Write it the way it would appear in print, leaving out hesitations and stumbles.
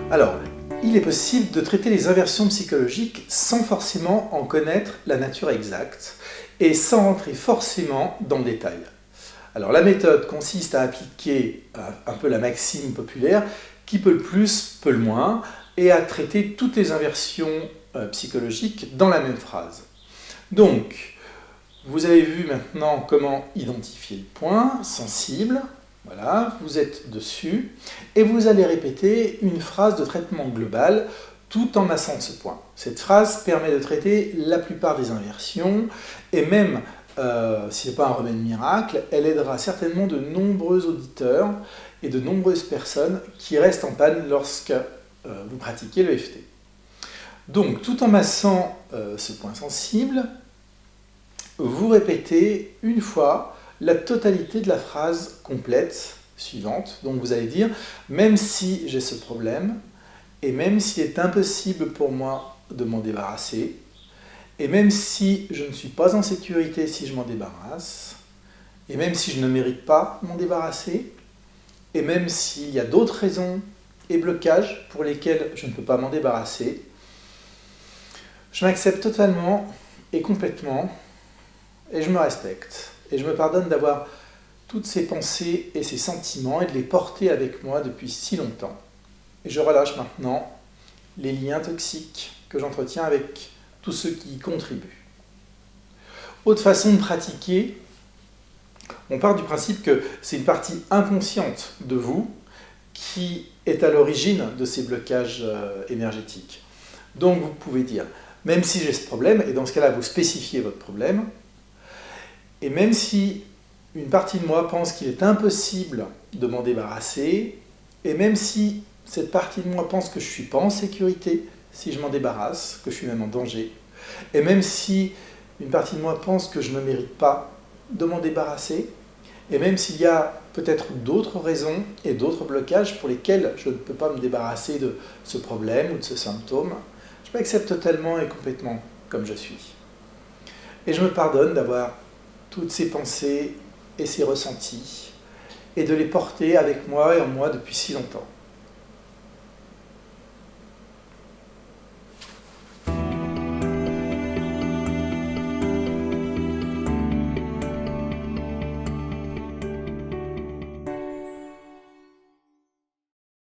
Alors, il est possible de traiter les inversions psychologiques sans forcément en connaître la nature exacte et sans rentrer forcément dans le détail. Alors la méthode consiste à appliquer un peu la maxime populaire qui peut le plus, peut le moins, et à traiter toutes les inversions psychologiques dans la même phrase. Donc, vous avez vu maintenant comment identifier le point sensible. Voilà, vous êtes dessus et vous allez répéter une phrase de traitement global tout en massant ce point. Cette phrase permet de traiter la plupart des inversions et même si ce n'est pas un remède miracle, elle aidera certainement de nombreux auditeurs et de nombreuses personnes qui restent en panne lorsque vous pratiquez l'EFT. Donc, tout en massant ce point sensible, vous répétez une fois la totalité de la phrase complète suivante. Donc vous allez dire « Même si j'ai ce problème, et même s'il est impossible pour moi de m'en débarrasser, et même si je ne suis pas en sécurité si je m'en débarrasse, et même si je ne mérite pas de m'en débarrasser, et même s'il y a d'autres raisons et blocages pour lesquels je ne peux pas m'en débarrasser, je m'accepte totalement et complètement, et je me respecte. Et je me pardonne d'avoir toutes ces pensées et ces sentiments et de les porter avec moi depuis si longtemps. Et je relâche maintenant les liens toxiques que j'entretiens avec tous ceux qui y contribuent. Autre façon de pratiquer, on part du principe que c'est une partie inconsciente de vous qui est à l'origine de ces blocages énergétiques. Donc vous pouvez dire, même si j'ai ce problème, et dans ce cas-là vous spécifiez votre problème, et même si une partie de moi pense qu'il est impossible de m'en débarrasser, et même si cette partie de moi pense que je ne suis pas en sécurité si je m'en débarrasse, que je suis même en danger, et même si une partie de moi pense que je ne mérite pas de m'en débarrasser, et même s'il y a peut-être d'autres raisons et d'autres blocages pour lesquels je ne peux pas me débarrasser de ce problème ou de ce symptôme, je m'accepte totalement et complètement comme je suis. Et je me pardonne d'avoir toutes ces pensées et ces ressentis, et de les porter avec moi et en moi depuis si longtemps.